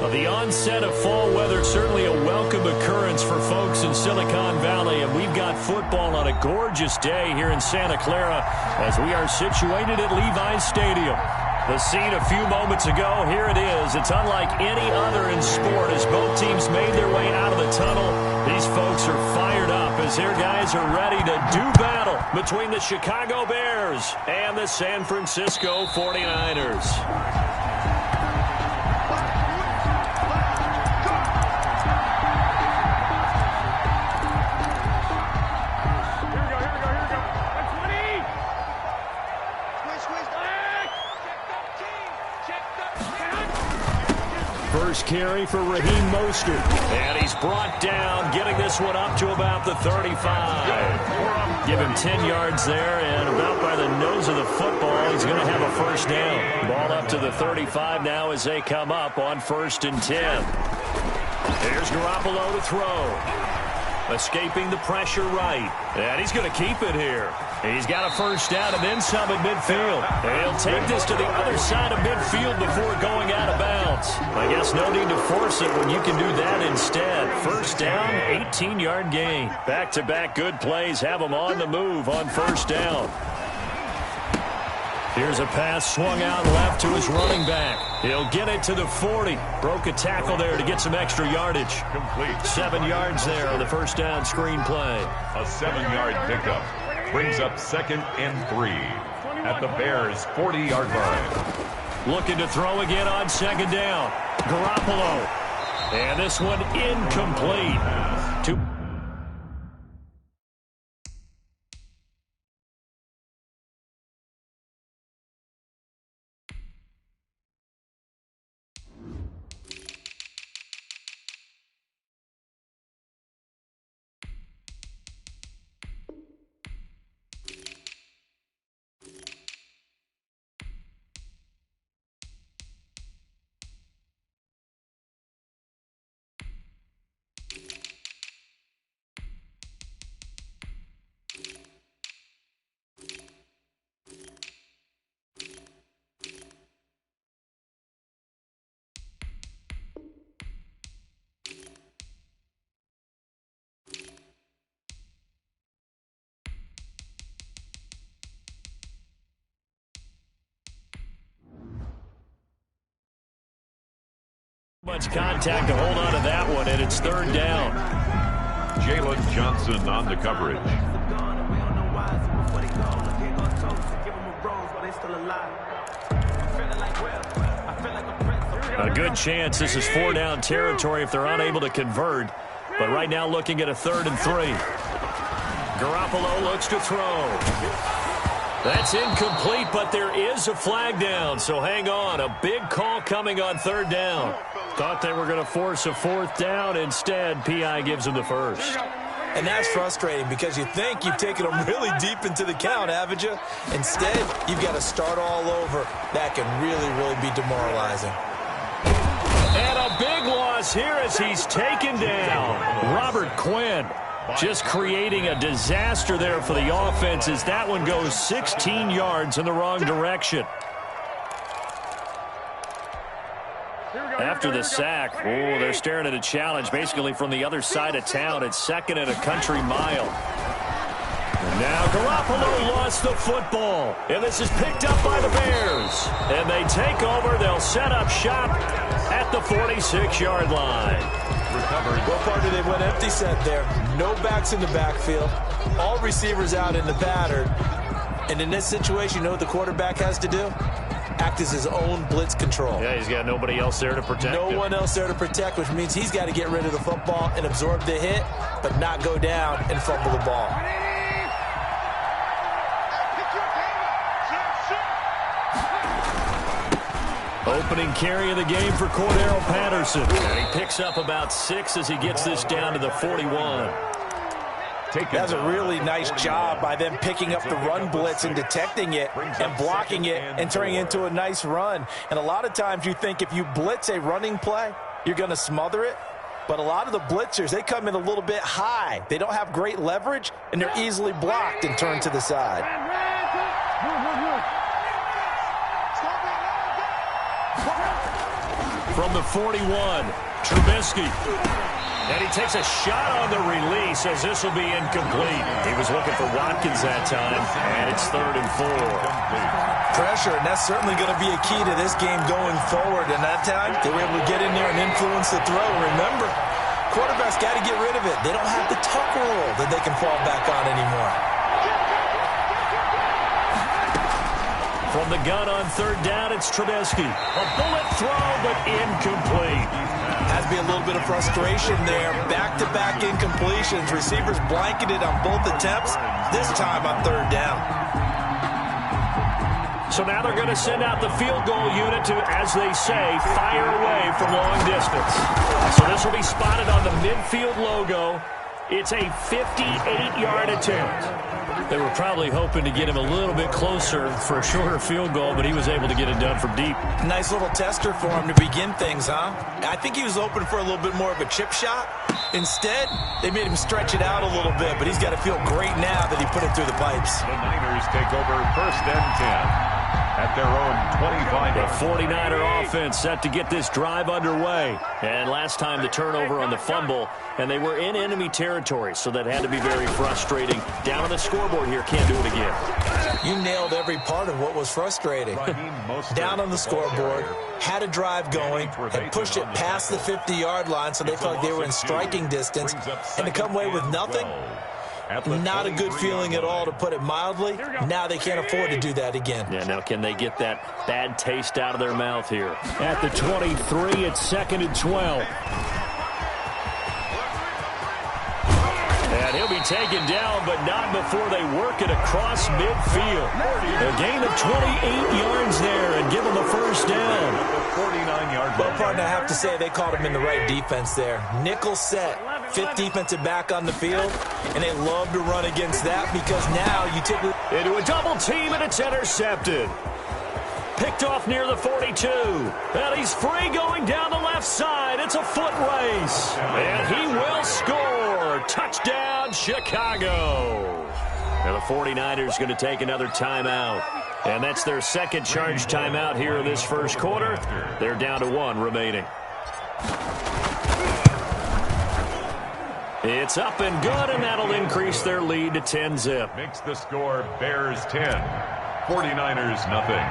Well, the onset of fall weather, certainly a welcome occurrence for folks in Silicon Valley, and we've got football on a gorgeous day here in Santa Clara as we are situated at Levi's Stadium. The scene a few moments ago, here it is. It's unlike any other in sport as both teams made their way out of the tunnel. These folks are fired up as their guys are ready to do battle between the Chicago Bears and the San Francisco 49ers. First carry for Raheem Mostert. And he's brought down, getting this one up to about the 35. Give him 10 yards there, and about by the nose of the football, he's going to have a first down. Ball up to the 35 now as they come up on 1st and 10. Here's Garoppolo to throw. Escaping the pressure right. And he's going to keep it here. He's got a first down and then some at midfield. And he'll take this to the other side of midfield before going out of bounds. I guess no need to force it when you can do that instead. First down, 18-yard gain. Back-to-back good plays have him on the move on first down. Here's a pass swung out left to his running back. He'll get it to the 40. Broke a tackle there to get some extra yardage. Complete. 7 yards there on the first down screen play. A 7-yard pickup brings up 2nd and 3 at the Bears' 40-yard line. Looking to throw again on 2nd down. Garoppolo. And this one incomplete. Much contact to hold on to that one, and it's 3rd down. Jalen Johnson on the coverage. A good chance this is 4-down territory if they're unable to convert. But right now looking at a 3rd and 3. Garoppolo looks to throw. That's incomplete, but there is a flag down, so hang on. A big call coming on 3rd down. Thought they were going to force a 4th down. Instead, P.I. gives them the first. And that's frustrating because you think you've taken them really deep into the count, haven't you? Instead, you've got to start all over. That can really, really be demoralizing. And a big loss here as he's taken down. Robert Quinn just creating a disaster there for the offense as that one goes 16 yards in the wrong direction. After the sack, they're staring at a challenge basically from the other side of town. It's 2nd and a country mile. And now Garoppolo lost the football. And this is picked up by the Bears. And they take over. They'll set up shop at the 46-yard line. Recovered. What part did they went empty set there? No backs in the backfield. All receivers out in the pattern. And in this situation, you know what the quarterback has to do? Act as his own blitz control. Yeah, he's got nobody else there to protect him. No one else there to protect, which means he's got to get rid of the football and absorb the hit, but not go down and fumble the ball. Opening carry of the game for Cordero Patterson. And he picks up about 6 as he gets this down to the 41. That's a really nice job by them picking up the run blitz and detecting it and blocking it and turning it into a nice run. And a lot of times you think if you blitz a running play, you're going to smother it. But a lot of the blitzers, they come in a little bit high. They don't have great leverage, and they're easily blocked and turned to the side. From the 41, Trubisky. And he takes a shot on the release as this will be incomplete. He was looking for Watkins that time, and it's 3rd and 4. Pressure, and that's certainly going to be a key to this game going forward. And that time, they were able to get in there and influence the throw. Remember, quarterbacks got to get rid of it. They don't have the tuck rule that they can fall back on anymore. From the gun on 3rd down, it's Trubisky. A bullet throw, but incomplete. Has to be a little bit of frustration there. Back-to-back incompletions. Receivers blanketed on both attempts, this time on 3rd down. So now they're going to send out the field goal unit to, as they say, fire away from long distance. So this will be spotted on the midfield logo. It's a 58-yard attempt. They were probably hoping to get him a little bit closer for a shorter field goal, but he was able to get it done from deep. Nice little tester for him to begin things, huh? I think he was hoping for a little bit more of a chip shot. Instead, they made him stretch it out a little bit, but he's got to feel great now that he put it through the pipes. The Niners take over 1st and 10. At their own 25. The 49er offense set to get this drive underway. And last time the turnover on the fumble, and they were in enemy territory, so that had to be very frustrating. Down on the scoreboard here, can't do it again. You nailed every part of what was frustrating. Down on the scoreboard, had a drive going, had pushed it past the 50-yard line so they felt like they were in striking distance, and to come away with nothing, not a good feeling at all, to put it mildly. Now they can't afford to do that again. Yeah, now can they get that bad taste out of their mouth here? At the 23, it's 2nd and 12. And he'll be taken down, but not before they work it across midfield. A gain of 28 yards there and give them a 1st down. 49-yard. Well, partner, I have to say they caught him in the right defense there. Nickel set. 5th defensive back on the field, and they love to run against that because now you typically into a double team, and it's intercepted. Picked off near the 42. And he's free going down the left side. It's a foot race. And he will score. Touchdown, Chicago. And the 49ers going to take another timeout. And that's their 2nd charge timeout here in this 1st quarter. They're down to 1 remaining. It's up and good, and that'll increase their lead to 10-zip. Makes the score Bears 10, 49ers nothing.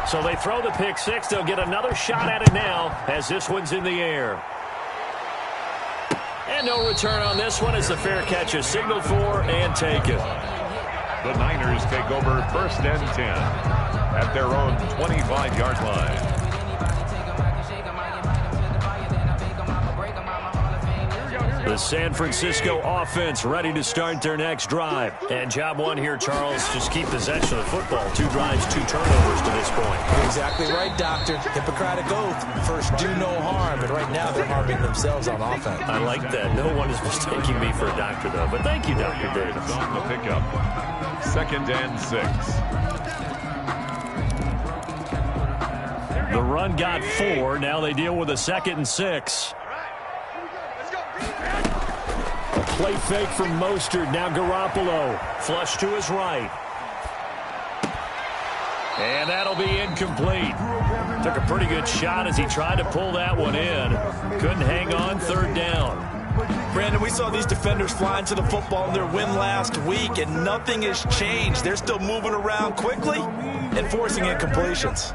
So they throw the pick 6. They'll get another shot at it now as this one's in the air. And no return on this one as the fair catch is signaled for and taken. The Niners take over 1st and 10 at their own 25-yard line. The San Francisco offense ready to start their next drive. And job 1 here, Charles, just keep possession of the football. 2 drives, 2 turnovers to this point. You're exactly right, Doctor. Hippocratic oath. First, do no harm. And right now, they're harming themselves on offense. I like that. No one is mistaking me for a doctor, though. But thank you, Dr. Davis. On the pickup. 2nd and 6. The run got 4. Now they deal with a 2nd and 6. Play fake from Mostert. Now Garoppolo. Flush to his right. And that'll be incomplete. Took a pretty good shot as he tried to pull that one in. Couldn't hang on. 3rd down. Brandon, we saw these defenders flying to the football in their win last week, and nothing has changed. They're still moving around quickly and forcing incompletions.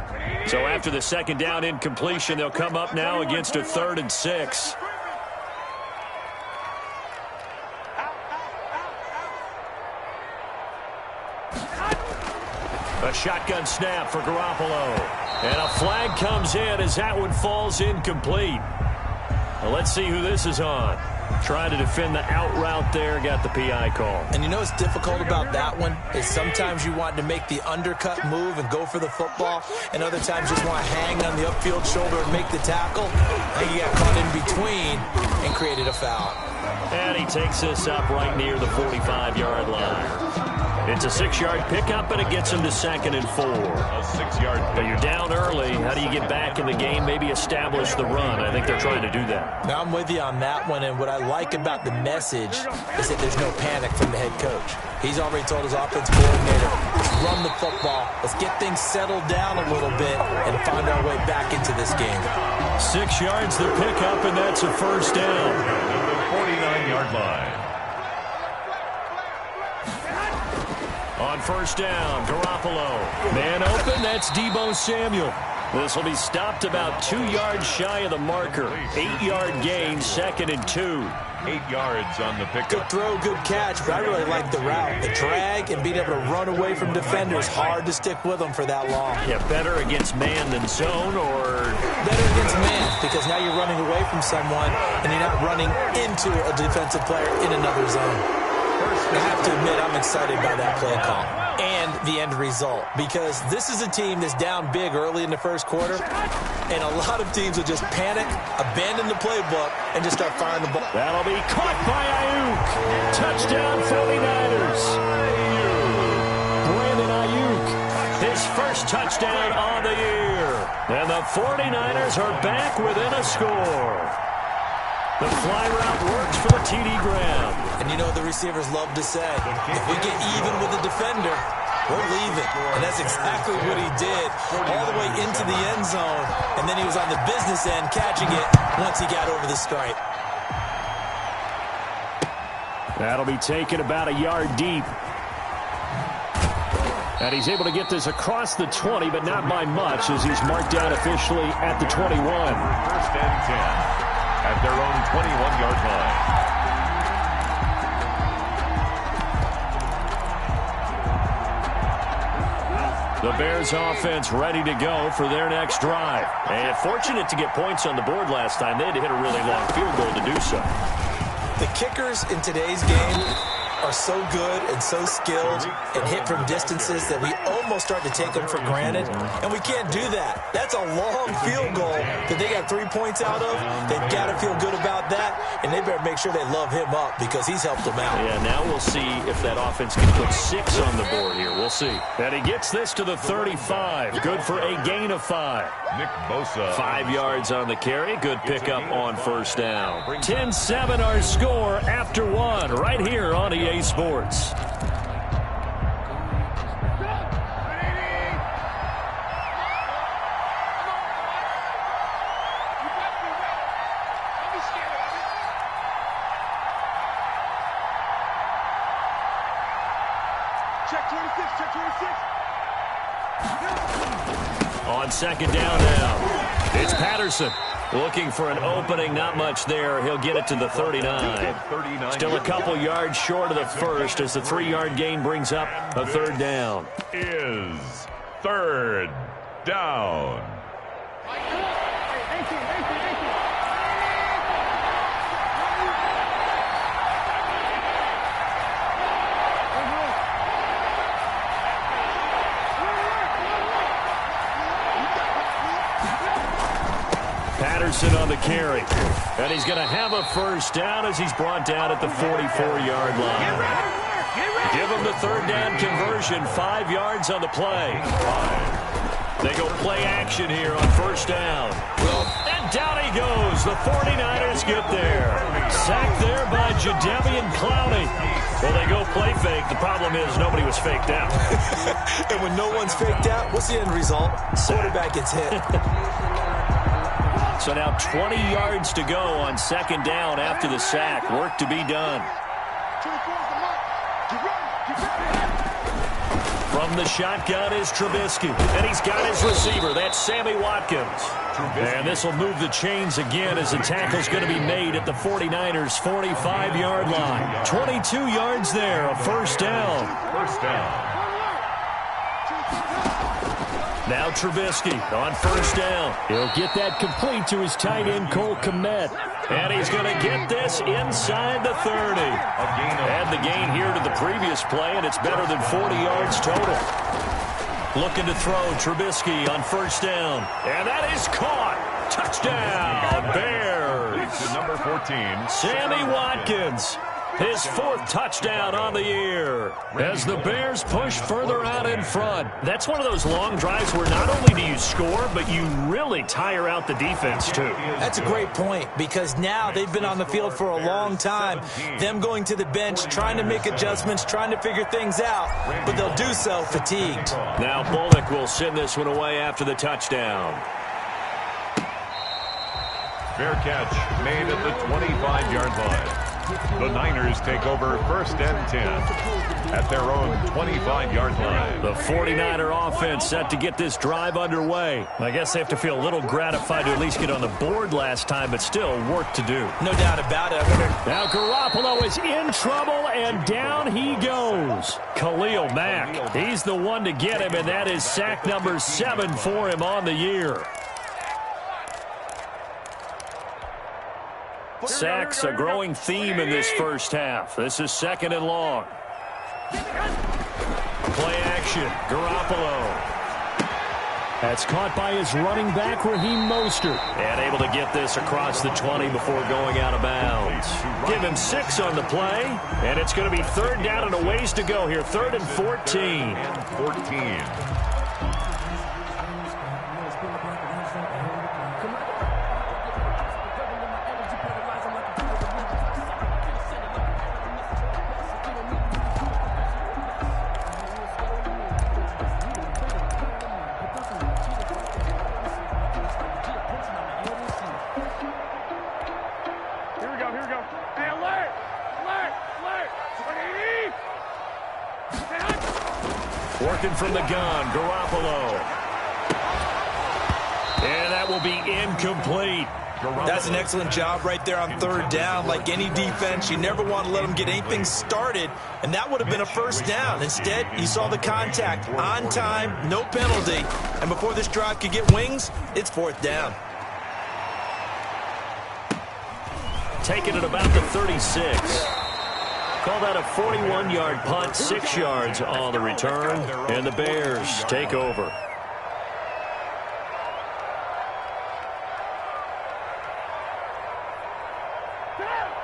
So after the 2nd down incompletion, they'll come up now against a 3rd and 6. A shotgun snap for Garoppolo. And a flag comes in as that one falls incomplete. Well, let's see who this is on. Trying to defend the out route there, got the PI call. And you know what's difficult about that one is sometimes you want to make the undercut move and go for the football, and other times you just want to hang on the upfield shoulder and make the tackle. And you got caught in between and created a foul. And he takes this up right near the 45-yard line. It's a 6-yard pickup, and it gets him to 2nd and 4. A 6-yard pickup. But you're down early. How do you get back in the game, maybe establish the run? I think they're trying to do that. Now, I'm with you on that one, and what I like about the message is that there's no panic from the head coach. He's already told his offensive coordinator, let's run the football, let's get things settled down a little bit, and find our way back into this game. 6 yards the pickup, and that's a first down. At the 49-yard line. On first down, Garoppolo. Man open, that's Deebo Samuel. This will be stopped about 2 yards shy of the marker. 8-yard gain, 2nd and 2. 8 yards on the pickup. Good throw, good catch, but I really like the route. The drag and being able to run away from defenders, hard to stick with them for that long. Yeah, better against man than zone, or? Better against man, because now you're running away from someone and you're not running into a defensive player in another zone. I have to admit, I'm excited by that play call and the end result, because this is a team that's down big early in the first quarter, and a lot of teams will just panic, abandon the playbook, and just start firing the ball. That'll be caught by Ayuk. Touchdown 49ers. Brandon Ayuk, his first touchdown on the year. And the 49ers are back within a score. The fly route works for the TD Graham. And you know what the receivers love to say? If we get even with the defender, we're leaving. And that's exactly what he did, all the way into the end zone. And then he was on the business end catching it once he got over the stripe. That'll be taken about a yard deep. And he's able to get this across the 20, but not by much, as he's marked down officially at the 21. First and 10. At their own 21-yard line. The Bears offense ready to go for their next drive. And fortunate to get points on the board last time. They had to hit a really long field goal to do so. The kickers in today's game are so good and so skilled and hit from distances that we almost start to take them for granted, and we can't do that. That's a long field goal that they got 3 points out of. They've got to feel good about that, and they better make sure they love him up because he's helped them out. Yeah, now we'll see if that offense can put 6 on the board here. We'll see. And he gets this to the 35. Good for a gain of 5. Nick Bosa. 5 yards on the carry. Good pickup on first down. 10-7 our score after 1 right here on EA Sports. Check 26, check 26. On second down now, it's Patterson. Looking for an opening, not much there. He'll get it to the 39. Still a couple yards short of the first as the 3-yard gain brings up a third down. Is third down. Patterson on the carry. And he's going to have a first down as he's brought down at the 44-yard line. Give him the third down conversion. 5 yards on the play. They go play action here on first down. And down he goes. The 49ers get there. Sacked there by Jadeveon Clowney. Well, they go play fake. The problem is nobody was faked out. And when no one's faked out, what's the end result? Quarterback gets hit. So now 20 yards to go on second down after the sack. Work to be done. From the shotgun is Trubisky. And he's got his receiver. That's Sammy Watkins. And this will move the chains again as the tackle's going to be made at the 49ers' 45-yard line. 22 yards there, a first down. First down. Now Trubisky on first down. He'll get that complete to his tight end, Cole Kmet. And he's going to get this inside the 30. Add the gain here to the previous play, and it's better than 40 yards total. Looking to throw, Trubisky on first down. And that is caught. Touchdown, Bears. To number 14. Sammy Watkins. His 4th touchdown on the year as the Bears push further out in front. That's one of those long drives where not only do you score, but you really tire out the defense, too. That's a great point, because now they've been on the field for a long time. Them going to the bench, trying to make adjustments, trying to figure things out, but they'll do so fatigued. Now Bullock will send this one away after the touchdown. Fair catch made at the 25-yard line. The Niners take over 1st and 10 at their own 25-yard line. The 49er offense set to get this drive underway. I guess they have to feel a little gratified to at least get on the board last time, but still work to do. No doubt about it. Now Garoppolo is in trouble, and down he goes. Khalil Mack, he's the one to get him, and that is sack number 7 for him on the year. Sacks, a growing theme in this first half. This is 2nd and long. Play action, Garoppolo. That's caught by his running back, Raheem Mostert. And able to get this across the 20 before going out of bounds. Give him 6 on the play, and it's going to be 3rd down and a ways to go here. 3rd and 14. 14. Working from the gun, Garoppolo. And that will be incomplete. That's an excellent job right there on 3rd down. Like any defense, you never want to let them get anything started, and that would have been a 1st down. Instead, you saw the contact on time, no penalty, and before this drive could get wings, it's 4th down. Taking it about the 36. Call that a 41-yard punt, 6 yards on the return, and the Bears take over.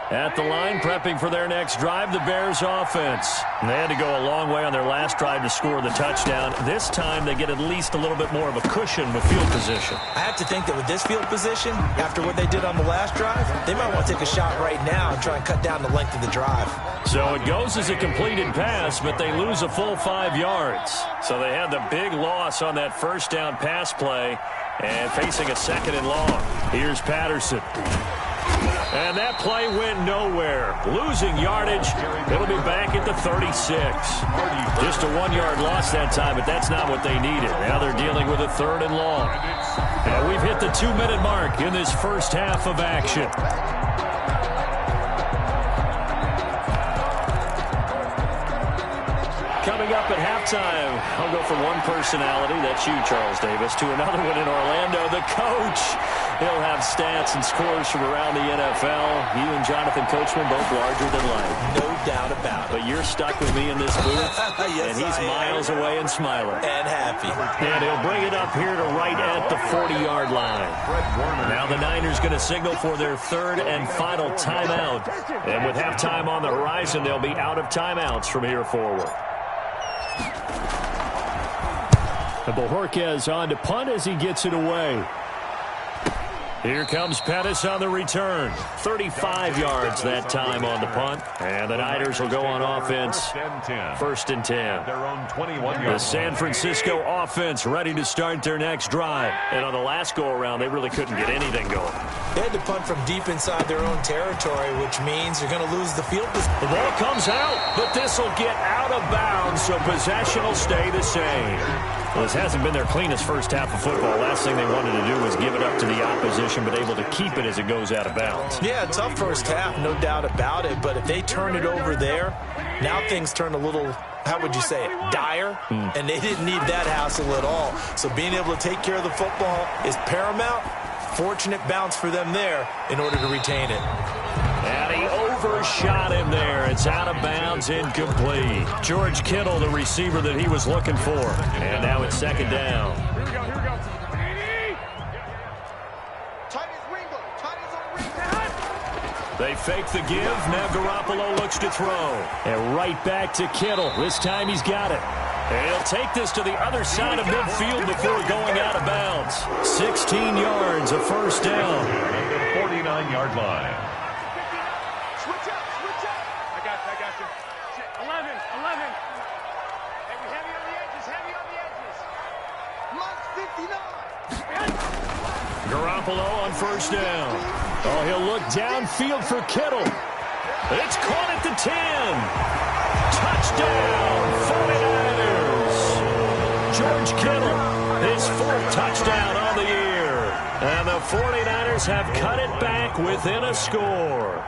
At the line, prepping for their next drive, the Bears offense. They had to go a long way on their last drive to score the touchdown. This time, they get at least a little bit more of a cushion with field position. I have to think that with this field position, after what they did on the last drive, they might want to take a shot right now and try and cut down the length of the drive. So it goes as a completed pass, but they lose a full 5 yards. So they had the big loss on that 1st down pass play and facing a 2nd and long. Here's Patterson. And that play went nowhere. Losing yardage. It'll be back at the 36. Just a 1-yard loss that time, but that's not what they needed. Now they're dealing with a 3rd and long. And we've hit the 2-minute mark in this first half of action. Coming up at halftime, I'll go from one personality, that's you, Charles Davis, to another one in Orlando, the coach. He'll have stats and scores from around the NFL. You and Jonathan Coachman both larger than life. No doubt about it. But you're stuck with me in this booth, yes, and he's miles away and smiling. And happy. And he'll bring it up here to right at the 40-yard line. Now the Niners going to signal for their 3rd and final timeout. And with halftime on the horizon, they'll be out of timeouts from here forward. And Bojorquez on to punt as he gets it away. Here comes Pettis on the return. 35 yards that time on the punt. And the Niners will go on offense. 1st and 10. Their own 21-yard. The San Francisco offense ready to start their next drive. And on the last go-around, they really couldn't get anything going. They had to punt from deep inside their own territory, which means they're going to lose the field. The ball comes out, but this will get out of bounds, so possession will stay the same. Well, this hasn't been their cleanest first half of football. Last thing they wanted to do was give it up to the opposition, but able to keep it as it goes out of bounds. Yeah, tough first half, no doubt about it. But if they turn it over there, now things turn a little, how would you say it, dire? And they didn't need that hassle at all. So being able to take care of the football is paramount. Fortunate bounce for them there in order to retain it. And he overshot him there. It's out of bounds, incomplete. George Kittle, the receiver that he was looking for. And now it's 2nd down. Here we go, here we go. They fake the give. Now Garoppolo looks to throw. And right back to Kittle. This time he's got it. And he'll take this to the other side of midfield before going out of bounds. 16 yards, a 1st down. 49-yard line. Switch up, switch up. I got you. 11. Heavy on the edges, Plus 59. Garoppolo on 1st down. Oh, he'll look downfield for Kittle. It's caught at the 10. Touchdown, 49ers. George Kittle, his 4th touchdown on the year. And the 49ers have cut it back within a score.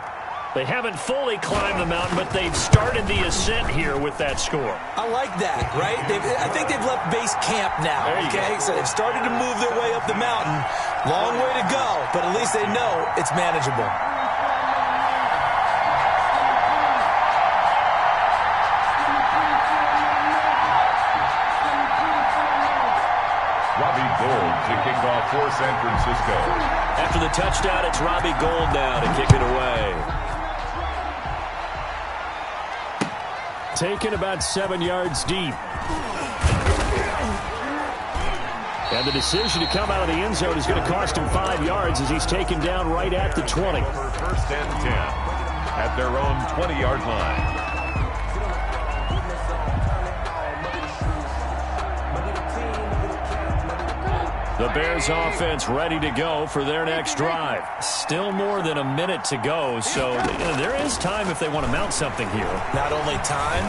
They haven't fully climbed the mountain, but they've started the ascent here with that score. I like that, right? I think they've left base camp now, okay? So they've started to move their way up the mountain. Long way to go, but at least they know it's manageable. Robbie Gould to kick off for San Francisco. After the touchdown, it's Robbie Gould now to kick it away. Taken about 7 yards deep. And the decision to come out of the end zone is going to cost him 5 yards as he's taken down right at the 20. First and 10 at their own 20-yard line. The Bears offense ready to go for their next drive. Still more than a minute to go, so there is time if they want to mount something here. Not only time,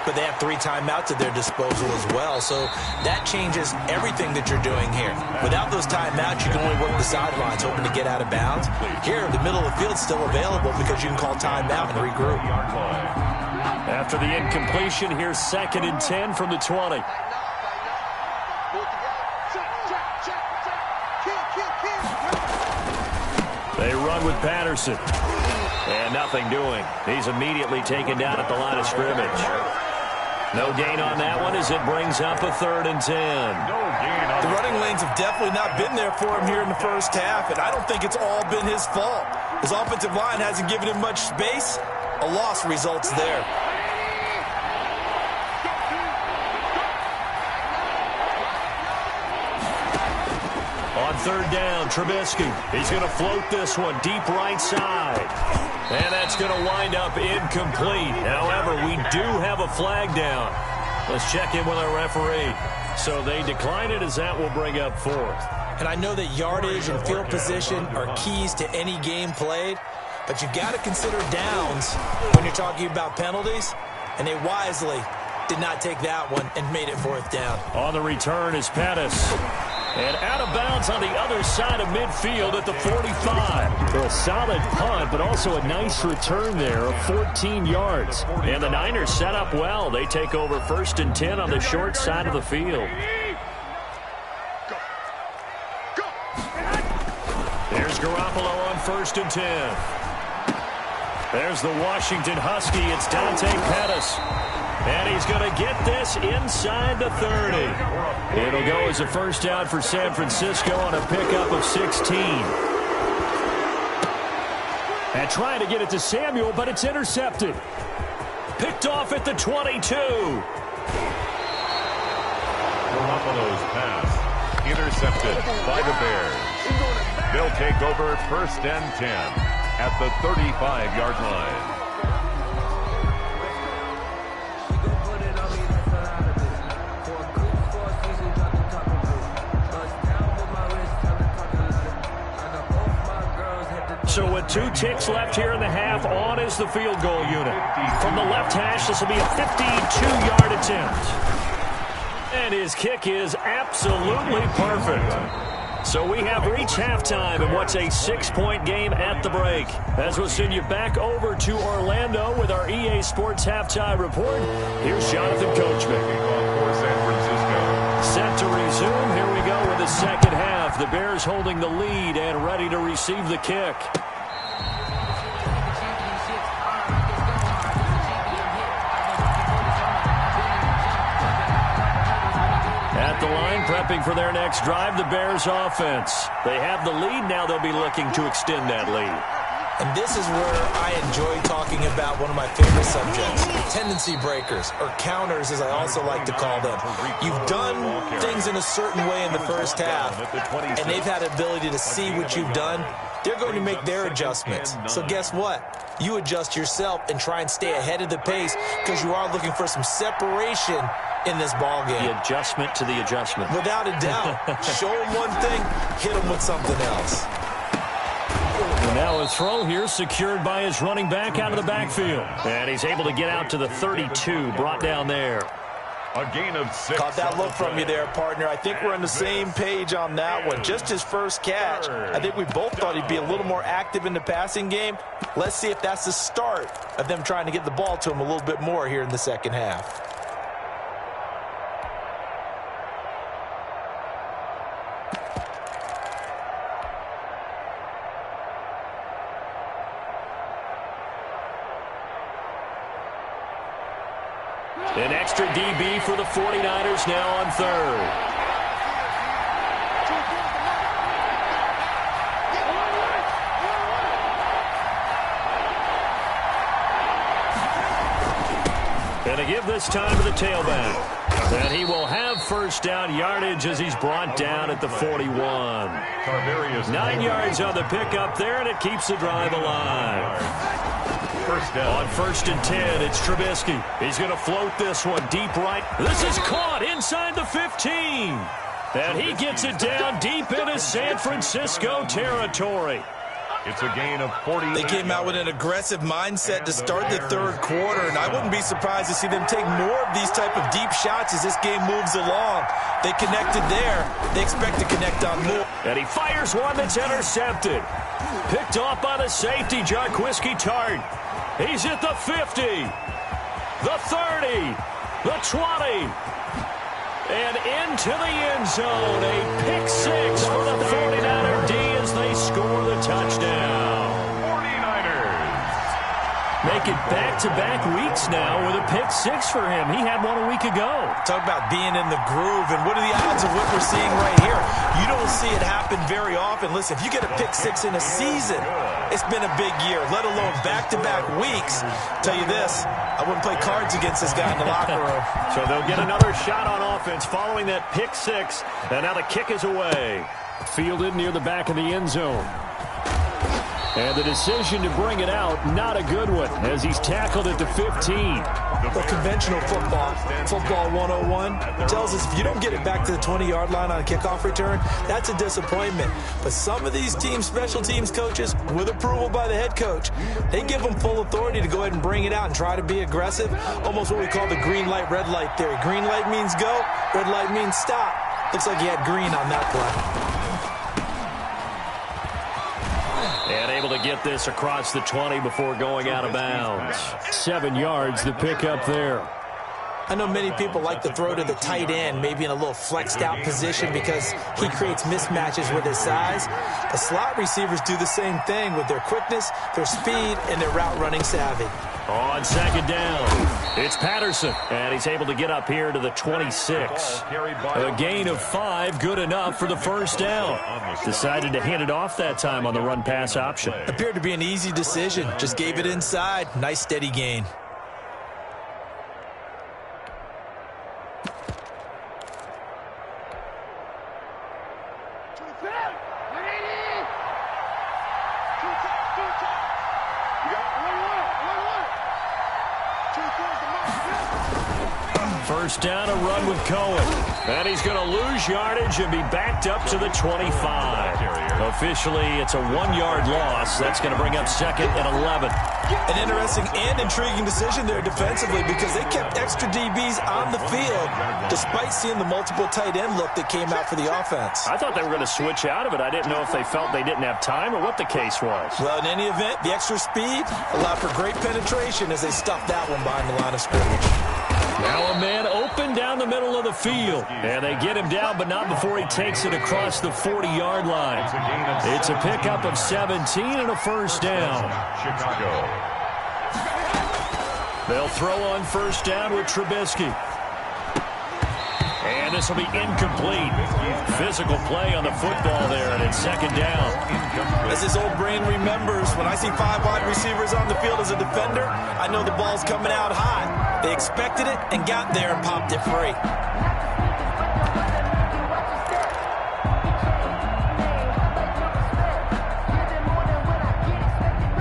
but they have 3 timeouts at their disposal as well, so that changes everything that you're doing here. Without those timeouts, you can only work the sidelines, hoping to get out of bounds. Here, the middle of the field's still available because you can call timeout and regroup. After the incompletion, here's 2nd and 10 from the 20. They run with Patterson. And nothing doing. He's immediately taken down at the line of scrimmage. No gain on that one as it brings up a 3rd and 10. The running lanes have definitely not been there for him here in the first half, and I don't think it's all been his fault. His offensive line hasn't given him much space. A loss results there. On 3rd down, Trubisky. He's going to float this one deep right side. And that's going to wind up incomplete. However, we do have a flag down. Let's check in with our referee. So they decline it as that will bring up 4th. And I know that yardage and field position are keys to any game played, but you've got to consider downs when you're talking about penalties, and they wisely did not take that one and made it 4th down. On the return is Pettis. And out of bounds on the other side of midfield at the 45. A solid punt, but also a nice return there of 14 yards. And the Niners set up well. They take over 1st and 10 on the short side of the field. There's Garoppolo on 1st and 10. There's the Washington Husky. It's Dante Pettis. And he's going to get this inside the 30. It'll go as a 1st down for San Francisco on a pickup of 16. And trying to get it to Samuel, but it's intercepted. Picked off at the 22. Garoppolo's pass intercepted by the Bears. They'll take over 1st and 10 at the 35-yard line. So with 2 ticks left here in the half, on is the field goal unit. From the left hash, this will be a 52-yard attempt. And his kick is absolutely perfect. So we have reached halftime in what's a 6-point game at the break. As we'll send you back over to Orlando with our EA Sports Halftime Report, here's Jonathan Coachman. For San Francisco. Set to resume. Here we go with the second half. The Bears holding the lead and ready to receive the kick. At the line, prepping for their next drive, the Bears offense. They have the lead. Now they'll be looking to extend that lead. And this is where I enjoy talking about one of my favorite subjects, tendency breakers, or counters as I also like to call them. You've done things in a certain way in the first half, and they've had the ability to see what you've done. They're going to make their adjustments. So guess what? You adjust yourself and try and stay ahead of the pace because you are looking for some separation in this ball game. The adjustment to the adjustment. Without a doubt. Show them one thing, hit them with something else. And now So a throw here secured by his running back out of the backfield. And he's able to get out to the 32, brought down there. A gain of 6. Caught that look from you there, partner. I think we're on the same page on that one. Just his first catch. I think we both thought he'd be a little more active in the passing game. Let's see if that's the start of them trying to get the ball to him a little bit more here in the second half. An extra DB for the 49ers now on third. And to give this time to the tailback. And he will have first down yardage as he's brought down at the 41. 9 yards on the pickup there, and it keeps the drive alive. First down. On 1st and 10, it's Trubisky. He's going to float this one deep right. This is caught inside the 15. And he gets it down deep into San Francisco territory. It's a gain of 40. They came out with an aggressive mindset to start the third quarter, and I wouldn't be surprised to see them take more of these type of deep shots as this game moves along. They connected there. They expect to connect on more. And he fires one that's intercepted. Picked off by the safety, Jarquiski Tart. He's at the 50, the 30, the 20, and into the end zone. A pick six for the 49er D as they score the touchdown. 49ers. Make it back-to-back weeks now with a pick six for him. He had one a week ago. Talk about being in the groove, and what are the odds of what we're seeing right here? You don't see it happen very often. Listen, if you get a pick six in a season, it's been a big year, let alone back-to-back weeks. Tell you this, I wouldn't play cards against this guy in the locker room. So they'll get another shot on offense following that pick six, and now the kick is away. Fielded near the back of the end zone. And the decision to bring it out, not a good one, as he's tackled at the 15. Well, conventional football 101, tells us if you don't get it back to the 20-yard line on a kickoff return, that's a disappointment. But some of these teams, special teams coaches, with approval by the head coach, they give them full authority to go ahead and bring it out and try to be aggressive, almost what we call the green light, red light theory. Green light means go, red light means stop. Looks like he had green on that play. And able to get this across the 20 before going out of bounds. 7 yards, the pickup there. I know many people like to throw to the tight end, maybe in a little flexed out position because he creates mismatches with his size. The slot receivers do the same thing with their quickness, their speed, and their route running savvy. On second down, it's Patterson, and he's able to get up here to the 26. A gain of 5, good enough for the first down. Decided to hand it off that time on the run-pass option. Appeared to be an easy decision. Just gave it inside. Nice steady gain. First down, a run with Cohen. And he's going to lose yardage and be backed up to the 25. Officially, it's a 1-yard loss. That's going to bring up 2nd and 11. An interesting and intriguing decision there defensively because they kept extra DBs on the field despite seeing the multiple tight end look that came out for the offense. I thought they were going to switch out of it. I didn't know if they felt they didn't have time or what the case was. Well, in any event, the extra speed allowed for great penetration as they stuffed that one behind the line of scrimmage. Now a man open down the middle of the field. And they get him down, but not before he takes it across the 40-yard line. It's a pickup of 17 and a first down. Chicago. They'll throw on first down with Trubisky. And this will be incomplete. Physical play on the football there, and it's second down. As his old brain remembers, when I see 5 wide receivers on the field as a defender, I know the ball's coming out high. They expected it and got there and popped it free.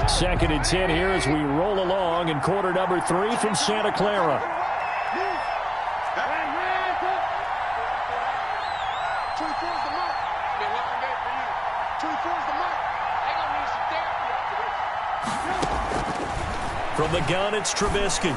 Second and 10 here as we roll along in quarter number 3 from Santa Clara. From the gun, it's Trubisky.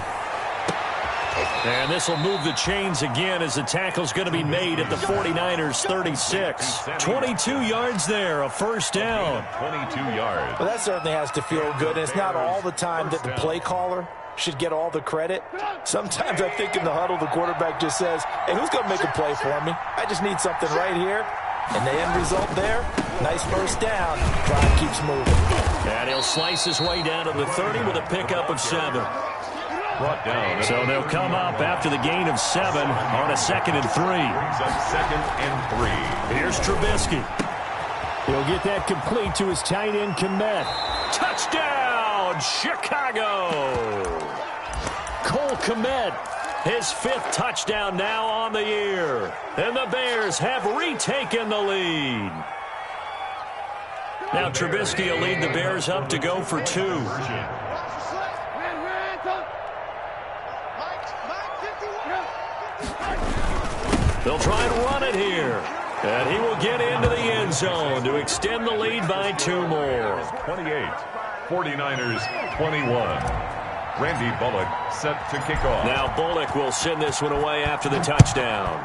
And this will move the chains again as the tackle's going to be made at the 49ers 36. 22 yards there, a first down. 22 yards. Well, that certainly has to feel good. And it's not all the time that the play caller should get all the credit. Sometimes I think in the huddle, the quarterback just says, hey, who's going to make a play for me? I just need something right here. And the end result there, nice first down. Drive keeps moving. And he'll slice his way down to the 30 with a pickup of 7. Brought down. So they'll come up after the gain of 7 on a 2nd and 3. Brings up 2nd and 3. Here's Trubisky. He'll get that complete to his tight end, Kmet. Touchdown, Chicago! Cole Kmet, his 5th touchdown now on the year. And the Bears have retaken the lead. Now Trubisky will lead the Bears up to go for 2. They'll try and run it here. And he will get into the end zone to extend the lead by 2 more. 28. 49ers 21. Randy Bullock set to kick off. Now Bullock will send this one away after the touchdown.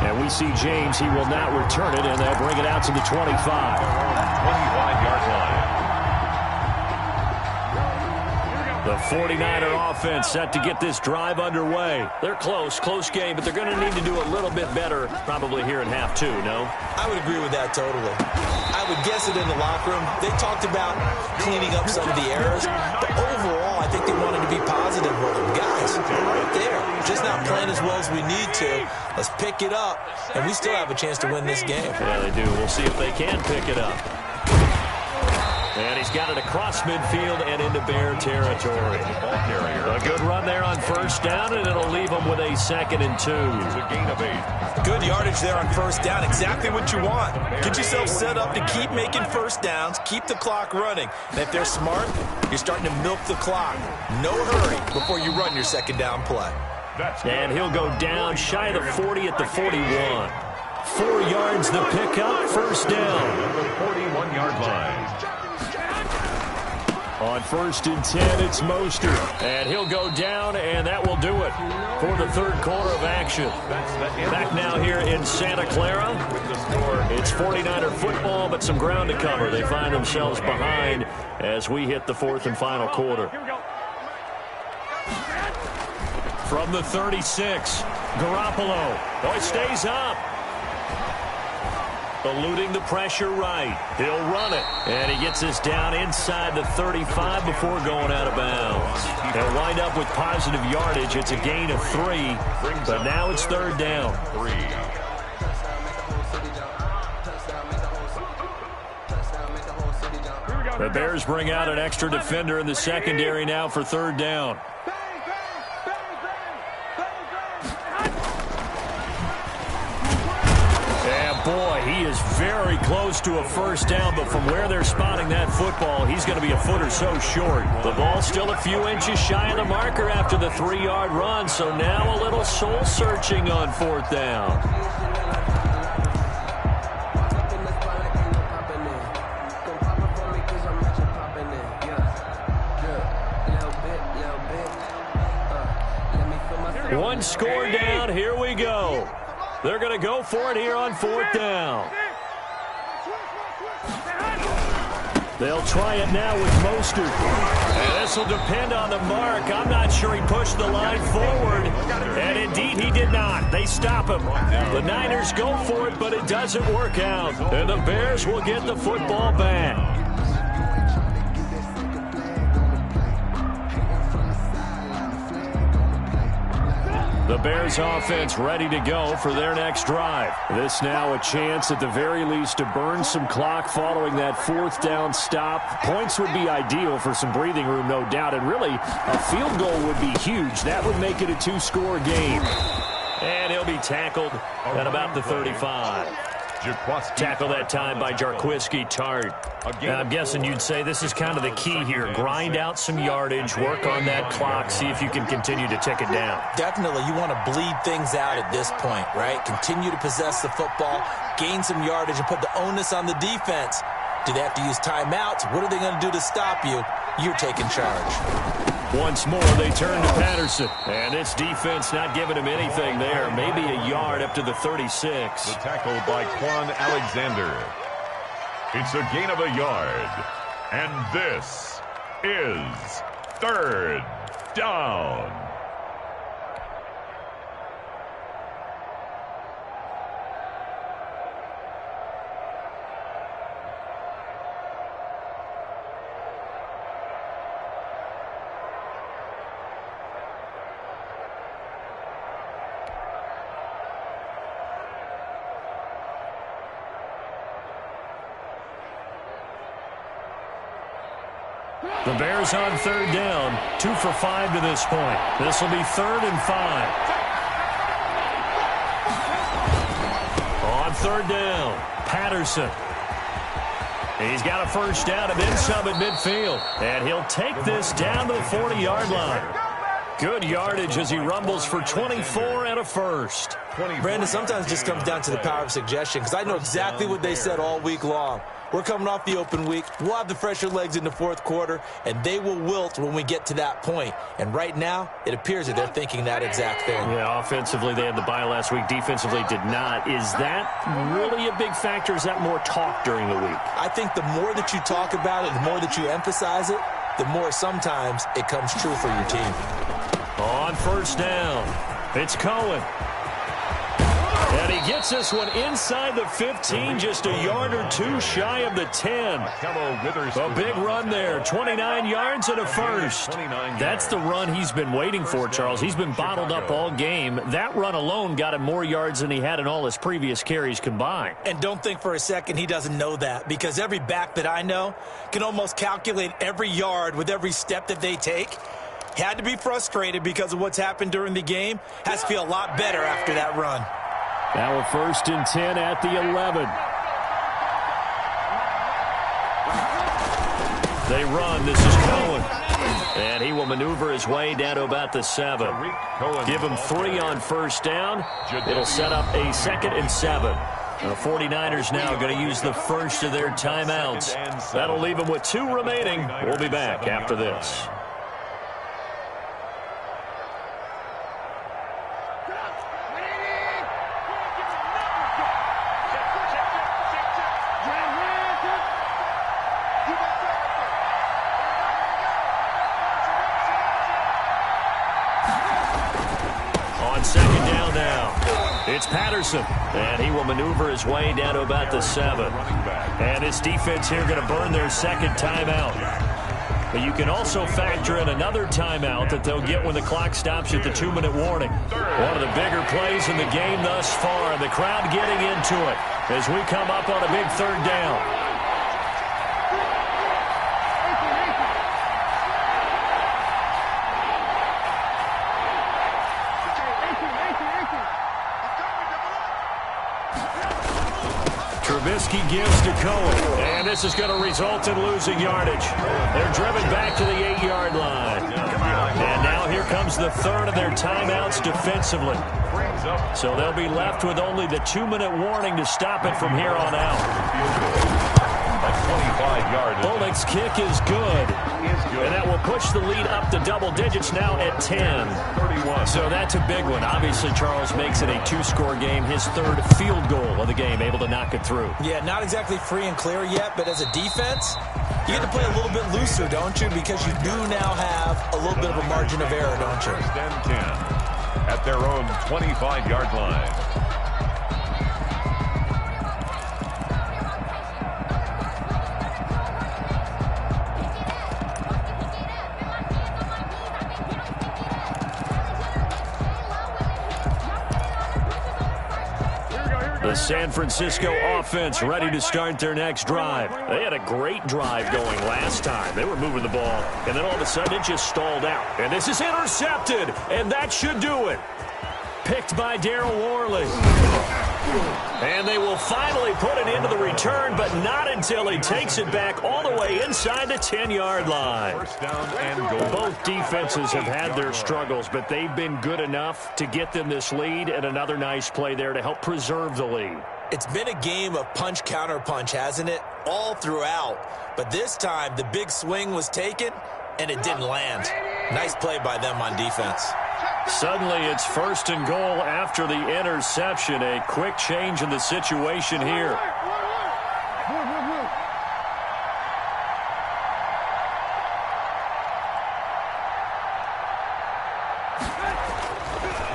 And we see James. He will not return it, and they'll bring it out to the 25. 25-yard line. The 49er offense set to get this drive underway. They're close game, but they're going to need to do a little bit better probably here in half 2, no? I would agree with that totally. I would guess it in the locker room. They talked about cleaning up some of the errors, but overall, I think they wanted to be positive with them. Guys, we're right there. Just not playing as well as we need to. Let's pick it up, and we still have a chance to win this game. Yeah, they do. We'll see if they can pick it up. And he's got it across midfield and into Bear territory. A good run there on first down, and it'll leave him with a 2nd and 2. It's a gain of 8. Good yardage there on first down. Exactly what you want. Get yourself set up to keep making first downs, keep the clock running. And if they're smart, you're starting to milk the clock. No hurry before you run your 2nd down play. And he'll go down shy of the 40 at the 41. 4 yards the pickup, first down. The 41-yard line. On 1st and 10, it's Mostert. And he'll go down, and that will do it for the 3rd quarter of action. Back now here in Santa Clara. It's 49er football, but some ground to cover. They find themselves behind as we hit the 4th and final quarter. From the 36, Garoppolo. Oh, it stays up. Eluding the pressure right. He'll run it. And he gets this down inside the 35 before going out of bounds. They'll wind up with positive yardage. It's a gain of 3, but now it's 3rd down. 3. The Bears bring out an extra defender in the secondary now for 3rd down. Boy, he is very close to a first down, but from where they're spotting that football, he's going to be a foot or so short. The ball's still a few inches shy of the marker after the 3-yard run, so now a little soul-searching on 4th down. One score down, here we go. They're going to go for it here on 4th down. They'll try it now with Mostert. And this will depend on the mark. I'm not sure he pushed the line forward. And indeed he did not. They stop him. The Niners go for it, but it doesn't work out. And the Bears will get the football back. The Bears offense ready to go for their next drive. This now a chance at the very least to burn some clock following that 4th down stop. Points would be ideal for some breathing room, no doubt. And really, a field goal would be huge. That would make it a 2-score game. And he'll be tackled at about the 35. Tackle that time by Jarquiski Tart. I'm guessing you'd say this is kind of the key here. Grind out some yardage, work on that clock, see if you can continue to tick it down. Definitely. You want to bleed things out at this point, right? Continue to possess the football, gain some yardage, and put the onus on the defense. Do they have to use timeouts? What are they going to do to stop you? You're taking charge. Once more, they turn to Patterson. And this defense not giving him anything there. Maybe a yard up to the 36. The tackle by Quan Alexander. It's a gain of a yard. And this is third down. The Bears on third down, 2 for 5 to this point. This will be 3rd and 5. On third down, Patterson. He's got a first down and then some at midfield. And he'll take this down to the 40-yard line. Good yardage as he rumbles for 24 and a first. Brandon, sometimes it just comes down to the power of suggestion, because I know exactly what they said all week long. We're coming off the open week. We'll have the fresher legs in the fourth quarter, and they will wilt when we get to that point. And right now, it appears that they're thinking that exact thing. Yeah, offensively, they had the bye last week. Defensively, did not. Is that really a big factor? Is that more talk during the week? I think the more that you talk about it, the more that you emphasize it, the more sometimes it comes true for your team. On first down, it's Cohen. And he gets this one inside the 15, just a yard or two shy of the 10. A big run there, 29 yards and a first. That's the run he's been waiting for, Charles. He's been bottled up all game. That run alone got him more yards than he had in all his previous carries combined. And don't think for a second he doesn't know that, because every back that I know can almost calculate every yard with every step that they take. Had to be frustrated because of what's happened during the game. Has to feel a lot better after that run. Now a 1st and 10 at the 11. They run. This is Cohen. And he will maneuver his way down to about the 7. Give him 3 on first down. It'll set up a 2nd and 7. The 49ers now going to use the first of their timeouts. That'll leave them with 2 remaining. We'll be back after this. It's Patterson, and he will maneuver his way down to about the 7. And this defense here going to burn their 2nd timeout. But you can also factor in another timeout that they'll get when the clock stops at the 2-minute warning. One of the bigger plays in the game thus far, and the crowd getting into it as we come up on a big 3rd down. Trubisky gives to Cohen, and this is going to result in losing yardage. They're driven back to the 8-yard line. And now here comes the 3rd of their timeouts defensively. So they'll be left with only the 2-minute warning to stop it from here on out. 25-yard. Bullock's kick is good. And that will push the lead up to double digits now at 10. So that's a big one. Obviously, Charles makes it a 2-score game. His 3rd field goal of the game, able to knock it through. Yeah, not exactly free and clear yet, but as a defense, you get to play a little bit looser, don't you? Because you do now have a little bit of a margin of error, don't you? 1st and 10 at their own 25-yard line. The San Francisco offense ready to start their next drive. They had a great drive going last time. They were moving the ball, and then all of a sudden it just stalled out. And this is intercepted, and that should do it. Picked by Darryl Worley. And they will finally put it into the return, but not until he takes it back all the way inside the 10-yard line. First down and goal. Both defenses have had their struggles, but they've been good enough to get them this lead, and another nice play there to help preserve the lead. It's been a game of punch-counter-punch, hasn't it? All throughout. But this time, the big swing was taken, and it didn't land. Nice play by them on defense. Suddenly, it's first and goal after the interception. A quick change in the situation here.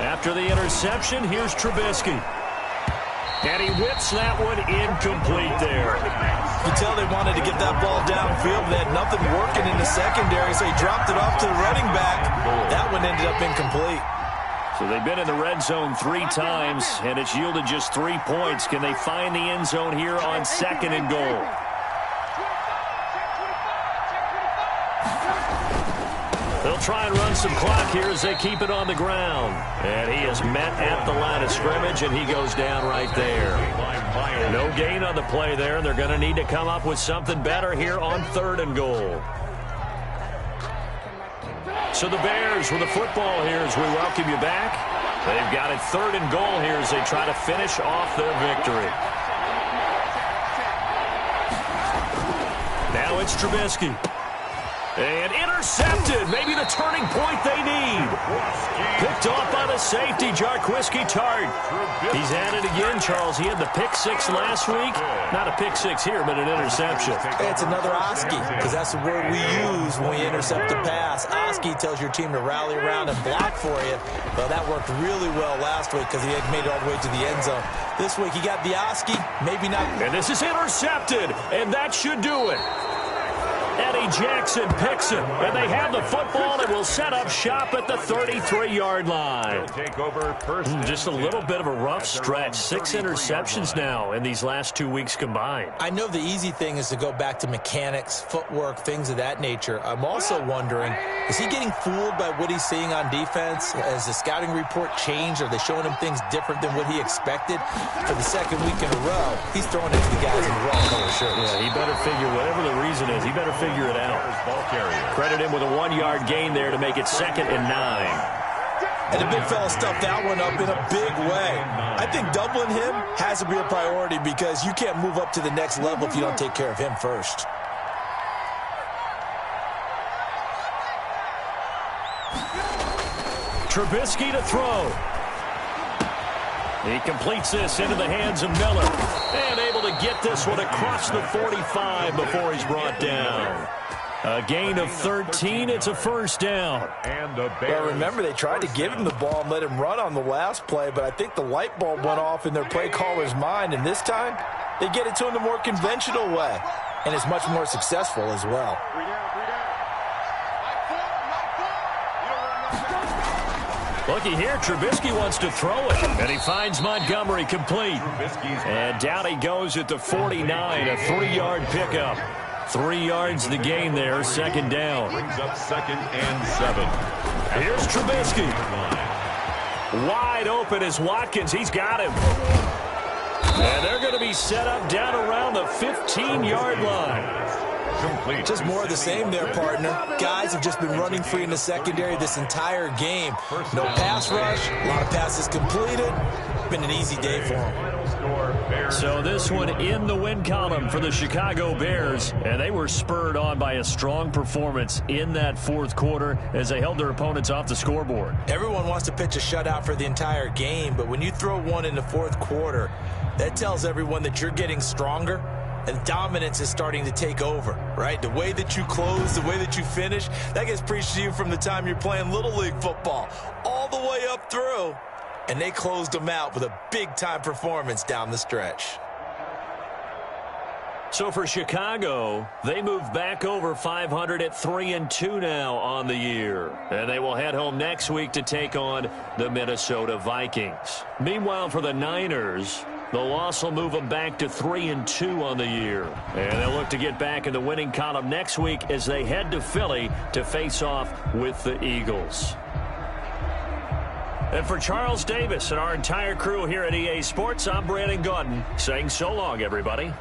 After the interception, here's Trubisky. And he whips that one incomplete there. You can tell they wanted to get that ball downfield. They had nothing working in the secondary, so he dropped it off to the running back. That one ended up incomplete. So they've been in the red zone 3 times, and it's yielded just 3 points. Can they find the end zone here on second and goal? They'll try and run some clock here as they keep it on the ground. And he is met at the line of scrimmage, and he goes down right there. No gain on the play there, and they're going to need to come up with something better here on third and goal. So the Bears with the football here as we welcome you back. They've got it third and goal here as they try to finish off their victory. Now it's Trubisky. And intercepted. Maybe the turning point they need. Picked off by the safety, Jarquiski Tart. He's at it again, Charles. He had the pick 6 last week. Not a pick 6 here, but an interception. It's another Oski, because that's the word we use when we intercept a pass. Oski tells your team to rally around and block for you. Well, that worked really well last week because he had made it all the way to the end zone. This week he got the Oski, maybe not. And this is intercepted, and that should do it. Eddie Jackson picks it, and they have the football and will set up shop at the 33-yard line. Take over first. Just a little bit of a rough stretch. 6 interceptions now in these last 2 weeks combined. I know the easy thing is to go back to mechanics, footwork, things of that nature. I'm also wondering, is he getting fooled by what he's seeing on defense? Has the scouting report changed? Are they showing him things different than what he expected? For the second week in a row, he's throwing it to the guys in the wrong color shirts. Yeah, he better figure, whatever the reason is, he better figure it out. Credit him with a 1-yard gain there to make it 2nd and 9. And the big fella stuffed that one up in a big way. I think doubling him has to be a priority because you can't move up to the next level if you don't take care of him first. Trubisky to throw. He completes this into the hands of Miller. And able to get this one across the 45 before he's brought down. A gain of 13. It's a first down. Well, remember, they tried to give him the ball and let him run on the last play, but I think the light bulb went off in their play caller's mind, and this time they get it to him the more conventional way, and it's much more successful as well. Looky here, Trubisky wants to throw it, and he finds Montgomery complete. And down he goes at the 49, a 3-yard pickup. 3 yards the gain there, 2nd down. Brings up 2nd and 7. Here's Trubisky. Wide open is Watkins. He's got him. And they're going to be set up down around the 15-yard line. Complete. Just more of the same there, partner. Guys have just been running free in the secondary this entire game. No pass rush, a lot of passes completed. Been an easy day for them. So this one in the win column for the Chicago Bears, and they were spurred on by a strong performance in that 4th quarter as they held their opponents off the scoreboard. Everyone wants to pitch a shutout for the entire game, but when you throw one in the 4th quarter, that tells everyone that you're getting stronger and dominance is starting to take over, right? The way that you close, the way that you finish, that gets preached to you from the time you're playing Little League football all the way up through. And they closed them out with a big-time performance down the stretch. So for Chicago, they move back over 500 at 3-2 now on the year. And they will head home next week to take on the Minnesota Vikings. Meanwhile, for the Niners, the loss will move them back to 3-2 on the year. And they'll look to get back in the winning column next week as they head to Philly to face off with the Eagles. And for Charles Davis and our entire crew here at EA Sports, I'm Brandon Gaudin saying so long, everybody.